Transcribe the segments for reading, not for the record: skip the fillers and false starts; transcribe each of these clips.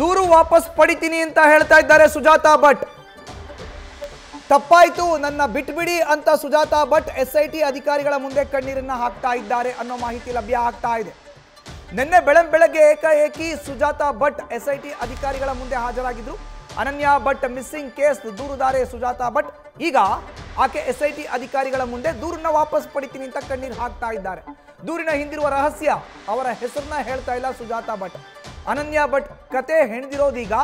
ದೂರು ವಾಪಸ್ ಪಡಿತೀನಿ ಅಂತ ಹೇಳ್ತಾ ಇದ್ದಾರೆ ಸುಜಾತಾ ಭಟ್. ತಪ್ಪಾಯ್ತು, ನನ್ನ ಬಿಟ್ಬಿಡಿ ಅಂತ ಸುಜಾತಾ ಭಟ್ SIT ಅಧಿಕಾರಿಗಳ ಮುಂದೆ ಕಣ್ಣೀರನ್ನ ಹಾಕ್ತಾ ಇದ್ದಾರೆ ಅನ್ನೋ ಮಾಹಿತಿ ಲಭ್ಯ ಆಗ್ತಾ ಇದೆ. ನಿನ್ನೆ ಬೆಳಗ್ಗೆ ಏಕಾಏಕಿ ಸುಜಾತಾ ಭಟ್ SIT ಅಧಿಕಾರಿಗಳ ಮುಂದೆ ಹಾಜರಾಗಿದ್ರು. ಅನನ್ಯಾ ಭಟ್ ಮಿಸ್ಸಿಂಗ್ ಕೇಸ್ ದೂರುದಾರೆ ಸುಜಾತಾ ಭಟ್ ಈಗ ಆಕೆ SIT ಅಧಿಕಾರಿಗಳ ಮುಂದೆ ದೂರನ್ನ ವಾಪಸ್ ಪಡಿತೀನಿ ಅಂತ ಕಣ್ಣೀರು ಹಾಕ್ತಾ ಇದ್ದಾರೆ. ದೂರಿನ ಹಿಂದಿರುವ ರಹಸ್ಯ, ಅವರ ಹೆಸರನ್ನ ಹೇಳ್ತಾ ಇಲ್ಲ ಸುಜಾತಾ ಭಟ್. ಅನನ್ಯಾ ಭಟ್ ಕತೆ ಹೆಣೆದಿರೋದೀಗ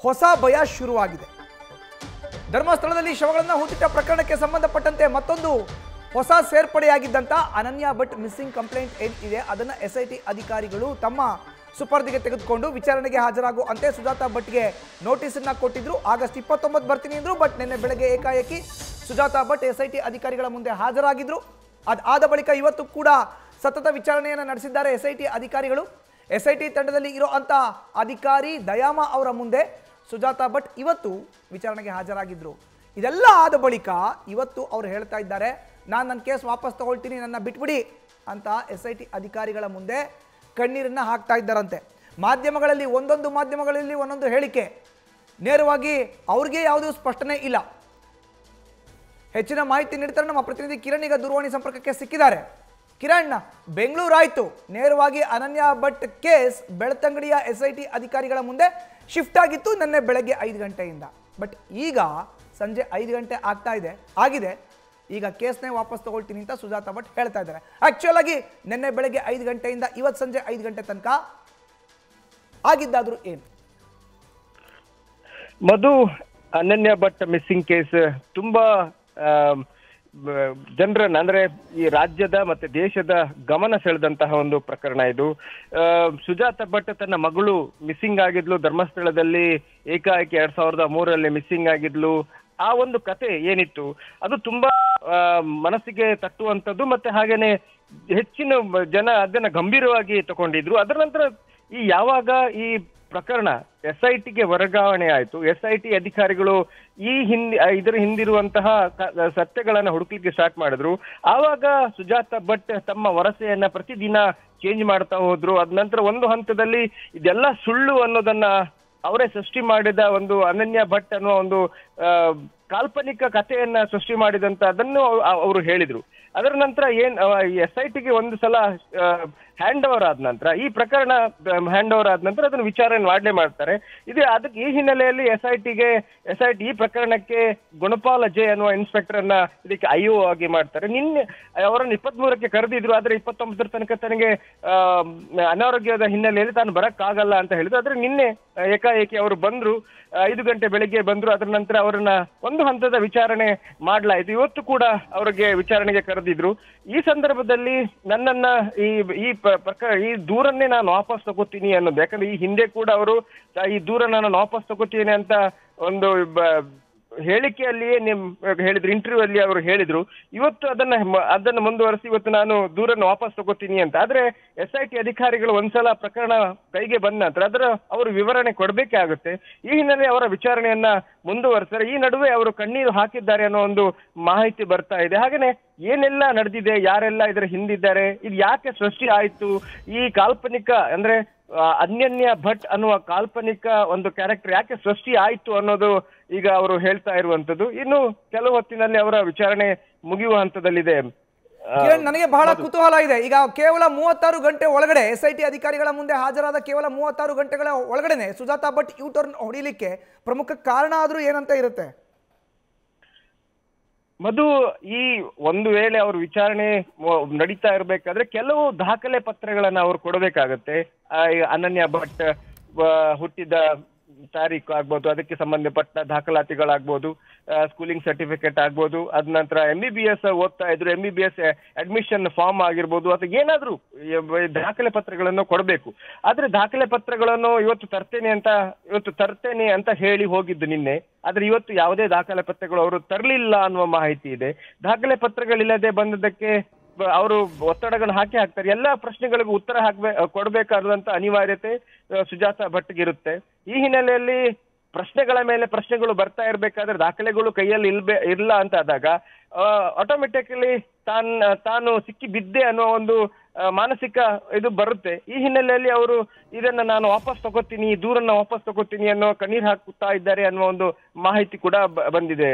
ಹೊಸ ಭಯ ಶುರುವಾಗಿದೆ. ಧರ್ಮಸ್ಥಳದಲ್ಲಿ ಶವಗಳನ್ನು ಹೂತಿಟ್ಟ ಪ್ರಕರಣಕ್ಕೆ ಸಂಬಂಧಪಟ್ಟಂತೆ ಮತ್ತೊಂದು ಹೊಸ ಸೇರ್ಪಡೆಯಾಗಿದ್ದಂತ ಅನನ್ಯಾ ಭಟ್ ಮಿಸ್ಸಿಂಗ್ ಕಂಪ್ಲೇಂಟ್ ಏನಿದೆ ಅದನ್ನ SIT ಅಧಿಕಾರಿಗಳು ತಮ್ಮ ಸುಪರ್ದಿಗೆ ತೆಗೆದುಕೊಂಡು ವಿಚಾರಣೆಗೆ ಹಾಜರಾಗುವಂತೆ ಸುಜಾತಾ ಭಟ್ಗೆ ನೋಟಿಸ್ ಅನ್ನ ಕೊಟ್ಟಿದ್ರು. ಆಗಸ್ಟ್ 29 ಬರ್ತೀನಿ ಅಂದ್ರು. ಬಟ್ ನಿನ್ನೆ ಬೆಳಗ್ಗೆ ಏಕಾಏಕಿ ಸುಜಾತಾ ಭಟ್ SIT ಅಧಿಕಾರಿಗಳ ಮುಂದೆ ಹಾಜರಾಗಿದ್ರು. ಅದಾದ ಬಳಿಕ ಇವತ್ತು ಕೂಡ ಸತತ ವಿಚಾರಣೆಯನ್ನು ನಡೆಸಿದ್ದಾರೆ SIT ಅಧಿಕಾರಿಗಳು. SIT ತಂಡದಲ್ಲಿ ಇರುವಂತ ಅಧಿಕಾರಿ ದಯಾಮ ಅವರ ಮುಂದೆ ಸುಜಾತಾ ಭಟ್ ಇವತ್ತು ವಿಚಾರಣೆಗೆ ಹಾಜರಾಗಿದ್ರು. ಇದೆಲ್ಲ ಆದ ಬಳಿಕ ಇವತ್ತು ಅವರು ಹೇಳ್ತಾ ಇದ್ದಾರೆ, ನಾನು ನನ್ನ ಕೇಸ್ ವಾಪಸ್ ತಗೊಳ್ತೀನಿ, ನನ್ನ ಬಿಟ್ಬಿಡಿ ಅಂತ SIT ಅಧಿಕಾರಿಗಳ ಮುಂದೆ ಕಣ್ಣೀರನ್ನ ಹಾಕ್ತಾ ಇದ್ದಾರಂತೆ. ಮಾಧ್ಯಮಗಳಲ್ಲಿ ಒಂದೊಂದು ಹೇಳಿಕೆ, ನೇರವಾಗಿ ಅವ್ರಿಗೆ ಯಾವುದೂ ಸ್ಪಷ್ಟನೆ ಇಲ್ಲ. ಹೆಚ್ಚಿನ ಮಾಹಿತಿ ನೀಡ್ತಾರೆ ನಮ್ಮ ಪ್ರತಿನಿಧಿ ಕಿರಣ್. ಈಗ ದೂರವಾಣಿ ಸಂಪರ್ಕಕ್ಕೆ ಸಿಕ್ಕಿದ್ದಾರೆ. ಕಿರಣ್, ಬೆಂಗಳೂರು ಆಯ್ತು, ನೇರವಾಗಿ ಅನನ್ಯಾ ಭಟ್ ಕೇಸ್ ಬೆಳ್ತಂಗಡಿಯ SIT ಅಧಿಕಾರಿಗಳ ಮುಂದೆ ಶಿಫ್ಟ್ ಆಗಿತ್ತು ನಿನ್ನೆ ಬೆಳಗ್ಗೆ 5 ಗಂಟೆಯಿಂದ. ಬಟ್ ಈಗ ಸಂಜೆ 5 ಗಂಟೆ ಆಗಿದೆ. ಈಗ ಕೇಸ್ನೇ ವಾಪಸ್ ತಗೊಳ್ತೀನಿ ಅಂತ ಸುಜಾತಾ ಭಟ್ ಹೇಳ್ತಾ ಇದ್ದಾರೆ. ಆಕ್ಚುಯಲ್ ಆಗಿ ನಿನ್ನೆ ಬೆಳಗ್ಗೆ 5 ಗಂಟೆಯಿಂದ ಇವತ್ತು ಸಂಜೆ 5 ಗಂಟೆ ತನಕ ಆಗಿದ್ದಾದ್ರೂ ಏನು? ಮಧು, ಅನನ್ಯಾ ಭಟ್ ಮಿಸ್ಸಿಂಗ್ ಕೇಸ್ ತುಂಬಾ ಜನರನ್ನ ಅಂದ್ರೆ ಈ ರಾಜ್ಯದ ಮತ್ತೆ ದೇಶದ ಗಮನ ಸೆಳೆದಂತಹ ಒಂದು ಪ್ರಕರಣ ಇದು. ಸುಜಾತಾ ಭಟ್ ತನ್ನ ಮಗಳು ಮಿಸ್ಸಿಂಗ್ ಆಗಿದ್ಲು, ಧರ್ಮಸ್ಥಳದಲ್ಲಿ ಏಕಾಏಕಿ 2003ರಲ್ಲಿ ಮಿಸ್ಸಿಂಗ್ ಆಗಿದ್ಲು. ಆ ಒಂದು ಕತೆ ಏನಿತ್ತು ಅದು ತುಂಬಾ ಮನಸ್ಸಿಗೆ ತಟ್ಟುವಂಥದ್ದು, ಮತ್ತೆ ಹಾಗೇನೆ ಹೆಚ್ಚಿನ ಜನ ಅದನ್ನ ಗಂಭೀರವಾಗಿ ತಗೊಂಡಿದ್ರು. ಅದರ ನಂತರ ಯಾವಾಗ ಈ ಪ್ರಕರಣ SITಗೆ ವರ್ಗಾವಣೆ ಆಯಿತು, SIT ಅಧಿಕಾರಿಗಳು ಇದರ ಹಿಂದಿರುವಂತಹ ಸತ್ಯಗಳನ್ನ ಹುಡುಕ್ಲಿಕ್ಕೆ ಸ್ಟಾರ್ಟ್ ಮಾಡಿದ್ರು. ಆವಾಗ ಸುಜಾತಾ ಭಟ್ ತಮ್ಮ ವರಸೆಯನ್ನ ಪ್ರತಿದಿನ ಚೇಂಜ್ ಮಾಡ್ತಾ ಹೋದ್ರು. ಅದ ನಂತರ ಒಂದು ಹಂತದಲ್ಲಿ ಇದೆಲ್ಲ ಸುಳ್ಳು ಅನ್ನೋದನ್ನ ಅವರೇ ಸೃಷ್ಟಿ ಮಾಡಿದ ಒಂದು ಅನನ್ಯಾ ಭಟ್ ಅನ್ನುವ ಒಂದು ಕಾಲ್ಪನಿಕ ಕಥೆಯನ್ನ ಸೃಷ್ಟಿ ಮಾಡಿದಂತ ಅದನ್ನು ಅವರು ಹೇಳಿದ್ರು. ಅದರ ನಂತರ SITಗೆ ಒಂದು ಸಲ ಹ್ಯಾಂಡ್ ಓವರ್ ಆದ ನಂತರ, ಈ ಪ್ರಕರಣ ಹ್ಯಾಂಡ್ ಓವರ್ ಆದ ನಂತರ ಅದನ್ನು ವಿಚಾರಣೆ ಮಾಡ್ತಾರೆ. ಅದಕ್ಕೆ ಈ ಹಿನ್ನೆಲೆಯಲ್ಲಿ SIT ಈ ಪ್ರಕರಣಕ್ಕೆ ಗುಣಪಾಲ ಜೆ ಅನ್ನುವ ಇನ್ಸ್ಪೆಕ್ಟರ್ ಅನ್ನ ಇದಕ್ಕೆ IO ಆಗಿ ಮಾಡ್ತಾರೆ. ನಿನ್ನೆ ಅವರನ್ನು 23ಕ್ಕೆ ಕರೆದಿದ್ರು, ಆದ್ರೆ 29ರ ತನಕ ತನಗೆ ಅನಾರೋಗ್ಯದ ಹಿನ್ನೆಲೆಯಲ್ಲಿ ತಾನು ಬರಕ್ಕಾಗಲ್ಲ ಅಂತ ಹೇಳಿದ್ರು. ಆದ್ರೆ ನಿನ್ನೆ ಏಕಾಏಕಿ ಅವರು ಬಂದ್ರು, 5 ಗಂಟೆ ಬೆಳಿಗ್ಗೆ ಬಂದ್ರು. ಅದರ ನಂತರ ಅವರನ್ನ ಒಂದು ಹಂತದ ವಿಚಾರಣೆ ಮಾಡಲಾಯಿತು. ಇವತ್ತು ಕೂಡ ಅವರಿಗೆ ವಿಚಾರಣೆಗೆ ಕರೆದಿದ್ರು. ಈ ಸಂದರ್ಭದಲ್ಲಿ ನನ್ನನ್ನ ಈ ದೂರನ್ನೇ ನಾನು ವಾಪಸ್ ತಗೋತೀನಿ ಅನ್ನೋದು, ಯಾಕಂದ್ರೆ ಈ ಹಿಂದೆ ಕೂಡ ಅವರು ಈ ದೂರ ನಾನು ವಾಪಸ್ ತಗೋತೀನಿ ಅಂತ ಒಂದು ಹೇಳಿಕೆಯಲ್ಲಿಯೇ ಹೇಳಿದ್ರು, ಇಂಟರ್ವ್ಯೂ ಅಲ್ಲಿ ಅವರು ಹೇಳಿದ್ರು. ಇವತ್ತು ಅದನ್ನ ಮುಂದುವರೆಸಿ ಇವತ್ತು ನಾನು ದೂರನ್ನು ವಾಪಸ್ ತಗೋತೀನಿ ಅಂತ. ಆದ್ರೆ SIT ಅಧಿಕಾರಿಗಳು ಒಂದ್ಸಲ ಪ್ರಕರಣ ಕೈಗೆ ಬಂದ ನಂತರ ಅವರು ವಿವರಣೆ ಕೊಡಬೇಕೇ ಆಗುತ್ತೆ. ಈ ಹಿನ್ನೆಲೆ ಅವರ ವಿಚಾರಣೆಯನ್ನ ಮುಂದುವರೆಸ್ತಾರೆ. ಈ ನಡುವೆ ಅವರು ಕಣ್ಣೀರು ಹಾಕಿದ್ದಾರೆ ಅನ್ನೋ ಒಂದು ಮಾಹಿತಿ ಬರ್ತಾ ಇದೆ. ಹಾಗೇನೆ ಏನೆಲ್ಲ ನಡೆದಿದೆ, ಯಾರೆಲ್ಲ ಇದರ ಹಿಂದಿದ್ದಾರೆ, ಇದು ಯಾಕೆ ಸೃಷ್ಟಿ ಆಯ್ತು, ಈ ಕಾಲ್ಪನಿಕ ಅಂದ್ರೆ ಅನನ್ಯಾ ಭಟ್ ಅನ್ನುವ ಕಾಲ್ಪನಿಕ ಒಂದು ಕ್ಯಾರೆಕ್ಟರ್ ಯಾಕೆ ಸೃಷ್ಟಿ ಆಯ್ತು ಅನ್ನೋದು ಈಗ ಅವರು ಹೇಳ್ತಾ ಇರುವಂತದ್ದು. ಇನ್ನು ಕೆಲವು ಹೊತ್ತಿನಲ್ಲಿ ಅವರ ವಿಚಾರಣೆ ಮುಗಿಯುವ ಹಂತದಲ್ಲಿದೆ. ನನಗೆ ಬಹಳ ಕುತೂಹಲ ಇದೆ. ಈಗ ಕೇವಲ 36 ಗಂಟೆ ಒಳಗಡೆ SIT ಅಧಿಕಾರಿಗಳ ಮುಂದೆ ಹಾಜರಾದ ಕೇವಲ 36 ಗಂಟೆಗಳ ಒಳಗಡೆನೆ ಸುಜಾತಾ ಭಟ್ ಯೂಟರ್ನ್ ಹೊಡಿಲಿಕ್ಕೆ ಪ್ರಮುಖ ಕಾರಣ ಆದ್ರೂ ಏನಂತ ಇರುತ್ತೆ? ಮಧು, ಈ ಒಂದು ವೇಳೆ ಅವ್ರ ವಿಚಾರಣೆ ನಡೀತಾ ಇರ್ಬೇಕಾದ್ರೆ ಕೆಲವು ದಾಖಲೆ ಪತ್ರಗಳನ್ನ ಅವ್ರು ಕೊಡಬೇಕಾಗತ್ತೆ. ಅನನ್ಯಾ ಭಟ್ ಹುಟ್ಟಿದ ತಾರೀಕು ಆಗ್ಬೋದು, ಅದಕ್ಕೆ ಸಂಬಂಧಪಟ್ಟ ದಾಖಲಾತಿಗಳಾಗ್ಬೋದು, ಸ್ಕೂಲಿಂಗ್ ಸರ್ಟಿಫಿಕೇಟ್ ಆಗ್ಬೋದು, ಅದ ನಂತರ MBBS ಓದ್ತಾ ಇದ್ರು, MBBS ಅಡ್ಮಿಷನ್ ಫಾರ್ಮ್ ಆಗಿರ್ಬೋದು, ಅಥವಾ ಏನಾದ್ರೂ ದಾಖಲೆ ಪತ್ರಗಳನ್ನು ಕೊಡಬೇಕು. ಆದ್ರೆ ದಾಖಲೆ ಪತ್ರಗಳನ್ನು ಇವತ್ತು ತರ್ತೇನೆ ಅಂತ ಹೇಳಿ ಹೋಗಿದ್ದು ನಿನ್ನೆ. ಆದ್ರೆ ಇವತ್ತು ಯಾವುದೇ ದಾಖಲೆ ಪತ್ರಗಳು ಅವರು ತರಲಿಲ್ಲ ಅನ್ನುವ ಮಾಹಿತಿ ಇದೆ. ದಾಖಲೆ ಪತ್ರಗಳಿಲ್ಲದೆ ಬಂದದಕ್ಕೆ ಅವರು ಒತ್ತಡಗಳನ್ನು ಹಾಕ್ತಾರೆ. ಎಲ್ಲಾ ಪ್ರಶ್ನೆಗಳಿಗೂ ಉತ್ತರ ಕೊಡಬೇಕಾದಂತ ಅನಿವಾರ್ಯತೆ ಸುಜಾತಾ ಭಟ್ಗೆ ಇರುತ್ತೆ. ಈ ಹಿನ್ನೆಲೆಯಲ್ಲಿ ಪ್ರಶ್ನೆಗಳ ಮೇಲೆ ಪ್ರಶ್ನೆಗಳು ಬರ್ತಾ ಇರ್ಬೇಕಾದ್ರೆ ದಾಖಲೆಗಳು ಕೈಯಲ್ಲಿ ಇಲ್ಲ ಅಂತ ಆದಾಗ ಆಟೋಮೆಟಿಕಲಿ ತಾನು ಸಿಕ್ಕಿ ಬಿದ್ದೆ ಅನ್ನೋ ಒಂದು ಮಾನಸಿಕ ಇದು ಬರುತ್ತೆ. ಈ ಹಿನ್ನೆಲೆಯಲ್ಲಿ ಅವರು ಇದನ್ನ ನಾನು ವಾಪಸ್ ತಗೋತೀನಿ, ಈ ದೂರನ್ನ ವಾಪಸ್ ತಗೋತೀನಿ ಅನ್ನೋ ಕಣ್ಣೀರ್ ಹಾಕುತ್ತಾ ಇದ್ದಾರೆ ಅನ್ನೋ ಒಂದು ಮಾಹಿತಿ ಕೂಡ ಬಂದಿದೆ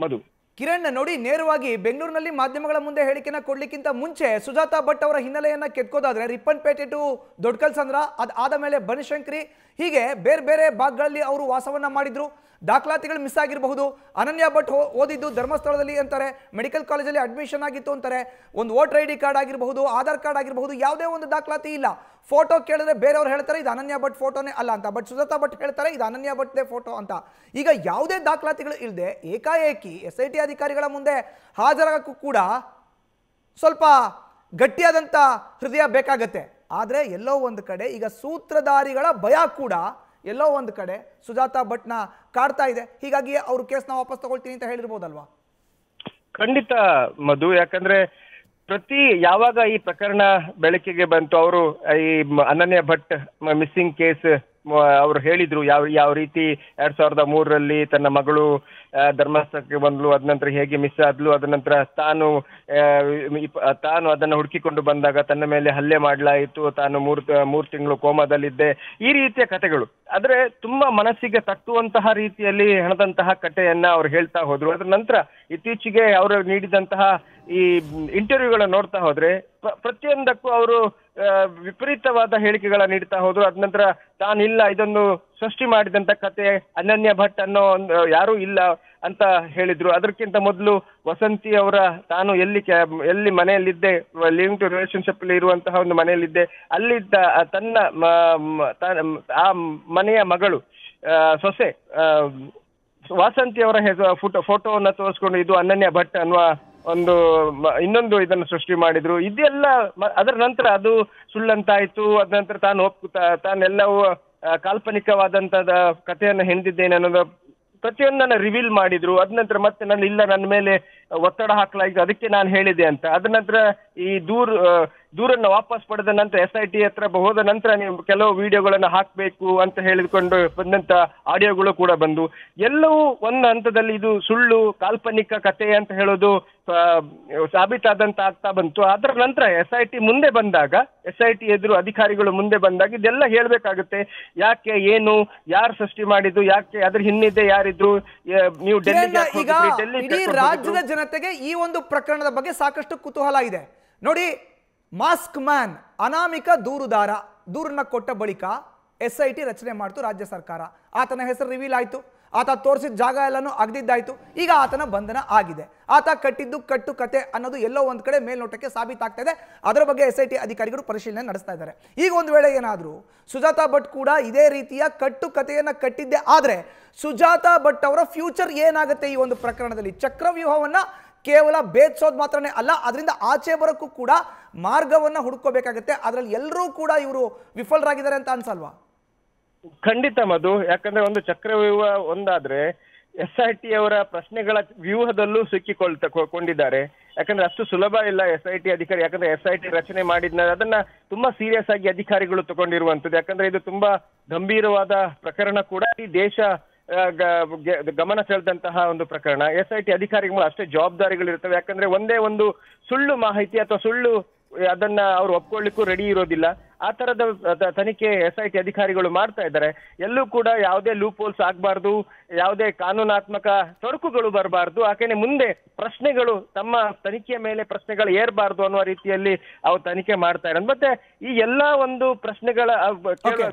ಮಧು. ಕಿರಣ್ ನೋಡಿ, ನೇರವಾಗಿ ಬೆಂಗಳೂರಿನಲ್ಲಿ ಮಾಧ್ಯಮಗಳ ಮುಂದೆ ಹೇಳಿಕೆನ ಕೊಡ್ಲಿಕ್ಕಿಂತ ಮುಂಚೆ ಸುಜಾತಾ ಭಟ್ ಅವರ ಹಿನ್ನೆಲೆಯನ್ನ ಕೆತ್ಕೋದಾದ್ರೆ ರಿಪ್ಪನ್ಪೇಟೆ ಟು ದೊಡ್ಡಕಲ್ಸಂದ್ರ, ಅದಾದ ಮೇಲೆ ಬನಶಂಕರಿ, ಹೀಗೆ ಬೇರೆ ಬೇರೆ ಭಾಗಗಳಲ್ಲಿ ಅವರು ವಾಸವನ್ನ ಮಾಡಿದ್ರು. ದಾಖಲಾತಿಗಳು ಮಿಸ್ ಆಗಿರಬಹುದು. ಅನನ್ಯ ಭಟ್ ಓದಿದ್ದು ಧರ್ಮಸ್ಥಳದಲ್ಲಿ ಅಂತಾರೆ, ಮೆಡಿಕಲ್ ಕಾಲೇಜಲ್ಲಿ ಅಡ್ಮಿಷನ್ ಆಗಿತ್ತು ಅಂತಾರೆ. ಒಂದು ವೋಟರ್ ID ಕಾರ್ಡ್ ಆಗಿರಬಹುದು, ಆಧಾರ್ ಕಾರ್ಡ್ ಆಗಿರಬಹುದು, ಯಾವುದೇ ಒಂದು ದಾಖಲಾತಿ ಇಲ್ಲ. ಫೋಟೋ ಕೇಳಿದ್ರೆ ಬೇರೆಯವ್ರು ಹೇಳ್ತಾರೆ ಇದು ಅನನ್ಯ ಭಟ್ ಫೋಟೋನೇ ಅಲ್ಲ ಅಂತ, ಬಟ್ ಸುಜಾತಾ ಭಟ್ ಹೇಳ್ತಾರೆ ಇದು ಅನನ್ಯ ಭಟ್ದೇ ಫೋಟೋ ಅಂತ. ಈಗ ಯಾವುದೇ ದಾಖಲಾತಿಗಳು ಇಲ್ಲದೆ ಏಕಾಏಕಿ SIT ಅಧಿಕಾರಿಗಳ ಮುಂದೆ ಹಾಜರಾಗಕ್ಕೂ ಕೂಡ ಸ್ವಲ್ಪ ಗಟ್ಟಿಯಾದಂಥ ಹೃದಯ ಬೇಕಾಗತ್ತೆ. ಆದರೆ ಎಲ್ಲೋ ಒಂದು ಕಡೆ ಈಗ ಸೂತ್ರಧಾರಿಗಳ ಭಯ ಕೂಡ ಎಲ್ಲೋ ಒಂದು ಕಡೆ ಸುಜಾತಾ ಭಟ್ನ ಕಾಡ್ತಾ ಇದೆ. ಹೀಗಾಗಿ ಅವರು ಕೇಸ್ನ ವಾಪಸ್ ತಗೊಳ್ತೀನಿ ಅಂತ ಹೇಳಿರ್ಬೋದಲ್ವಾ? ಖಂಡಿತ ಮಧು, ಯಾಕಂದ್ರೆ ಯಾವಾಗ ಈ ಪ್ರಕರಣ ಬೆಳಕಿಗೆ ಬಂತು, ಅವರು ಈ ಅನನ್ಯ ಭಟ್ ಮಿಸ್ಸಿಂಗ್ ಕೇಸ್ ಅವರು ಹೇಳಿದ್ರು ಯಾವ ರೀತಿ 2003ರಲ್ಲಿ ತನ್ನ ಮಗಳು ಧರ್ಮಸ್ಥಳಕ್ಕೆ ಬಂದ್ಲು, ಅದ ನಂತರ ಹೇಗೆ ಮಿಸ್ ಆದ್ಲು, ಅದ ನಂತರ ತಾನು ಅದನ್ನ ಹುಡುಕಿಕೊಂಡು ಬಂದಾಗ ತನ್ನ ಮೇಲೆ ಹಲ್ಲೆ ಮಾಡಲಾಯಿತು, ತಾನು ಮೂರು ತಿಂಗಳು ಕೋಮಾದಲ್ಲಿದ್ದೆ, ಈ ರೀತಿಯ ಕಥೆಗಳು. ಆದ್ರೆ ತುಂಬಾ ಮನಸ್ಸಿಗೆ ತಟ್ಟುವಂತಹ ರೀತಿಯಲ್ಲಿ ಹೆಣದಂತಹ ಕಥೆಯನ್ನ ಅವ್ರು ಹೇಳ್ತಾ ಹೋದ್ರು. ಅದ್ರ ನಂತರ ಇತ್ತೀಚೆಗೆ ಅವರು ನೀಡಿದಂತಹ ಈ ಇಂಟರ್ವ್ಯೂಗಳನ್ನ ನೋಡ್ತಾ ಹೋದ್ರೆ ಪ್ರತಿಯೊಂದಕ್ಕೂ ಅವರು ವಿಪರೀತವಾದ ಹೇಳಿಕೆಗಳ ನೀಡ್ತಾ ಹೋದ್ರು. ಅದ ನಂತರ ತಾನಿಲ್ಲ, ಇದೊಂದು ಸೃಷ್ಟಿ ಮಾಡಿದಂತ ಕತೆ, ಅನನ್ಯ ಭಟ್ ಅನ್ನೋ ಯಾರೂ ಇಲ್ಲ ಅಂತ ಹೇಳಿದ್ರು. ಅದಕ್ಕಿಂತ ಮೊದಲು ವಸಂತಿ ಅವರ ತಾನು ಎಲ್ಲಿ ಮನೆಯಲ್ಲಿದ್ದೆ, ಲಿವಿಂಗ್ ಟು ರಿಲೇಶನ್ಶಿಪ್ ಅಲ್ಲಿ ಇರುವಂತಹ ಒಂದು ಮನೆಯಲ್ಲಿದ್ದೆ, ಅಲ್ಲಿದ್ದ ಆ ಮನೆಯ ಮಗಳು ಸೊಸೆ ವಾಸಂತಿ ಅವರ ಫೋಟೋವನ್ನ ತೋರಿಸ್ಕೊಂಡು ಇದು ಅನನ್ಯ ಭಟ್ ಅನ್ನುವ ಇನ್ನೊಂದು ಇದನ್ನು ಸೃಷ್ಟಿ ಮಾಡಿದ್ರು. ಇದೆಲ್ಲ ಅದರ ನಂತರ ಅದು ಸುಳ್ಳಂತಾಯ್ತು. ಅದ ನಂತರ ತಾನೆಲ್ಲವೂ ಕಾಲ್ಪನಿಕವಾದಂತದ ಕಥೆಯನ್ನು ಹೆಣೆದಿದ್ದೇನೆ ಅನ್ನೋದು ಪ್ರತಿಯೊಂದನ್ನ ರಿವೀಲ್ ಮಾಡಿದ್ರು. ಅದ ನಂತರ ಮತ್ತೆ ನನ್ನ ಮೇಲೆ ಒತ್ತಡ ಹಾಕಲಾಗಿದೆ, ಅದಕ್ಕೆ ನಾನು ಹೇಳಿದೆ ಅಂತ. ಅದ ನಂತರ ಈ ದೂರನ್ನ ವಾಪಸ್ ಪಡೆದ ನಂತರ SIT ಹತ್ರ ಹೋದ ನಂತರ ನೀವು ಕೆಲವು ವಿಡಿಯೋಗಳನ್ನ ಹಾಕ್ಬೇಕು ಅಂತ ಹೇಳಿಕೊಂಡು ಬಂದಂತ ಆಡಿಯೋಗಳು ಕೂಡ ಬಂದು, ಎಲ್ಲವೂ ಒಂದು ಹಂತದಲ್ಲಿ ಇದು ಸುಳ್ಳು ಕಾಲ್ಪನಿಕ ಕಥೆ ಅಂತ ಹೇಳೋದು ಸಾಬೀತಾದಂತ ಆಗ್ತಾ ಬಂತು. ಅದರ ನಂತರ SIT ಮುಂದೆ ಬಂದಾಗ, SIT ಎದುರು ಅಧಿಕಾರಿಗಳು ಮುಂದೆ ಬಂದಾಗ ಇದೆಲ್ಲ ಹೇಳ್ಬೇಕಾಗುತ್ತೆ. ಯಾಕೆ, ಏನು, ಯಾರು ಸೃಷ್ಟಿ ಮಾಡಿದ್ದು, ಯಾಕೆ, ಅದ್ರ ಹಿಂದಿದೆ ಯಾರಿದ್ರು, ನೀವು ಇಡೀ ರಾಜ್ಯದ ಜನತೆಗೆ ಈ ಒಂದು ಪ್ರಕರಣದ ಬಗ್ಗೆ ಸಾಕಷ್ಟು ಕುತೂಹಲ ಇದೆ. ನೋಡಿ, ಮಾಸ್ಕ್ ಮ್ಯಾನ್ ಅನಾಮಿಕ ದೂರನ್ನ ಕೊಟ್ಟ ಬಳಿಕ SIT ರಚನೆ ಮಾಡ್ತು ರಾಜ್ಯ ಸರ್ಕಾರ. ಆತನ ಹೆಸರು ರಿವೀಲ್ ಆಯ್ತು, ಆತ ತೋರಿಸಿದ ಜಾಗ ಎಲ್ಲನೂ ಅಗದಿದ್ದಾಯ್ತು. ಈಗ ಆತನ ಬಂಧನ ಆಗಿದೆ. ಆತ ಕಟ್ಟಿದ್ದು ಕಟ್ಟು ಕತೆ ಅನ್ನೋದು ಎಲ್ಲೋ ಒಂದು ಕಡೆ ಮೇಲ್ನೋಟಕ್ಕೆ ಸಾಬೀತಾಗ್ತಾ ಇದೆ. ಅದರ ಬಗ್ಗೆ SIT ಅಧಿಕಾರಿಗಳು ಪರಿಶೀಲನೆ ನಡೆಸ್ತಾ ಇದ್ದಾರೆ. ಈಗ ಒಂದು ವೇಳೆ ಏನಾದರೂ ಸುಜಾತಾ ಭಟ್ ಕೂಡ ಇದೇ ರೀತಿಯ ಕಟ್ಟು ಕಥೆಯನ್ನ ಕಟ್ಟಿದ್ದೆ ಆದರೆ ಸುಜಾತಾ ಭಟ್ ಅವರ ಫ್ಯೂಚರ್ ಏನಾಗುತ್ತೆ ಈ ಒಂದು ಪ್ರಕರಣದಲ್ಲಿ? ಚಕ್ರವ್ಯೂಹವನ್ನ ಕೇವಲ ಭೇದಿಸೋದು ಮಾತ್ರನೇ ಅಲ್ಲ, ಅದರಿಂದ ಆಚೆ ಬರೋಕ್ಕೂ ಕೂಡ ಮಾರ್ಗವನ್ನ ಹುಡುಕೋಬೇಕಾಗುತ್ತೆ. ಅದರಲ್ಲಿ ಎಲ್ಲರೂ ಕೂಡ ಇವರು ವಿಫಲರಾಗಿದ್ದಾರೆ ಅಂತ ಅನ್ಸಲ್ವಾ? ಖಂಡಿತ ಮಧು, ಯಾಕಂದ್ರೆ ಒಂದು ಚಕ್ರವ್ಯೂಹ ಒಂದಾದ್ರೆ SIT ಅವರ ಪ್ರಶ್ನೆಗಳ ವ್ಯೂಹದಲ್ಲೂ ಸಿಕ್ಕಿಕೊಂಡಿದ್ದಾರೆ. ಯಾಕಂದ್ರೆ ಅಷ್ಟು ಸುಲಭ ಇಲ್ಲ SIT ಅಧಿಕಾರಿ, ಯಾಕಂದ್ರೆ SIT ರಚನೆ ಮಾಡಿದ್ನ ಅದನ್ನ ತುಂಬಾ ಸೀರಿಯಸ್ ಆಗಿ ಅಧಿಕಾರಿಗಳು ತಗೊಂಡಿರುವಂತದ್ದು. ಯಾಕಂದ್ರೆ ಇದು ತುಂಬಾ ಗಂಭೀರವಾದ ಪ್ರಕರಣ ಕೂಡ, ಈ ದೇಶ ಗಮನ ಸೆಳೆದಂತಹ ಒಂದು ಪ್ರಕರಣ. SIT ಅಧಿಕಾರಿಗಳು ಅಷ್ಟೇ ಜವಾಬ್ದಾರಿಗಳಿರ್ತವೆ. ಯಾಕಂದ್ರೆ ಒಂದೇ ಒಂದು ಸುಳ್ಳು ಮಾಹಿತಿ ಅಥವಾ ಸುಳ್ಳು ಅದನ್ನ ಅವ್ರು ಒಪ್ಕೊಳ್ಳಿಕ್ಕೂ ರೆಡಿ ಇರೋದಿಲ್ಲ. ಆ ತರದ ತನಿಖೆ SIT ಅಧಿಕಾರಿಗಳು ಮಾಡ್ತಾ ಇದ್ದಾರೆ. ಎಲ್ಲೂ ಕೂಡ ಯಾವುದೇ ಲೂಪ್ ಹೋಲ್ಸ್ ಆಗ್ಬಾರ್ದು, ಯಾವುದೇ ಕಾನೂನಾತ್ಮಕ ತೊಡಕುಗಳು ಬರಬಾರ್ದು, ಆಕೆನೆ ಮುಂದೆ ಪ್ರಶ್ನೆಗಳು ತಮ್ಮ ತನಿಖೆಯ ಮೇಲೆ ಪ್ರಶ್ನೆಗಳು ಏರ್ಬಾರ್ದು ಅನ್ನುವ ರೀತಿಯಲ್ಲಿ ಅವ್ರು ತನಿಖೆ ಮಾಡ್ತಾ ಇದ್ದಾರೆ. ಮತ್ತೆ ಈ ಎಲ್ಲಾ ಒಂದು ಪ್ರಶ್ನೆಗಳ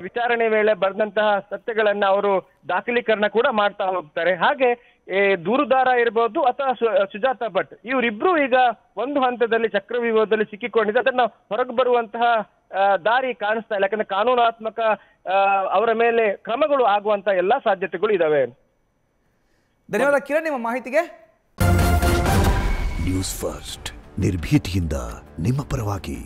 ವಿಚಾರಣೆ ವೇಳೆ ಬರೆದಂತಹ ಸತ್ಯಗಳನ್ನ ಅವರು ದಾಖಲೀಕರಣ ಕೂಡ ಮಾಡ್ತಾ ಹೋಗ್ತಾರೆ. ಹಾಗೆ ದೂರುದಾರ ಇರಬಹುದು ಅಥವಾ ಸುಜಾತಾ ಭಟ್, ಇವರಿಬ್ರು ಈಗ ಒಂದು ಹಂತದಲ್ಲಿ ಚಕ್ರವ್ಯೂಹದಲ್ಲಿ ಸಿಕ್ಕಿಕೊಂಡಿದೆ. ಅದನ್ನ ಹೊರಗೆ ಬರುವಂತಹ ದಾರಿ ಕಾಣಿಸ್ತಾ ಇಲ್ಲ. ಯಾಕಂದ್ರೆ ಕಾನೂನಾತ್ಮಕ ಅವರ ಮೇಲೆ ಕ್ರಮಗಳು ಆಗುವಂತ ಎಲ್ಲಾ ಸಾಧ್ಯತೆಗಳು ಇದಾವೆ. ಧನ್ಯವಾದ ಕಿರಣ್ ನಿಮ್ಮ ಮಾಹಿತಿಗೆ. ನ್ಯೂಸ್ ಫಸ್ಟ್, ನಿರ್ಭೀತಿಯಿಂದ ನಿಮ್ಮ ಪರವಾಗಿ.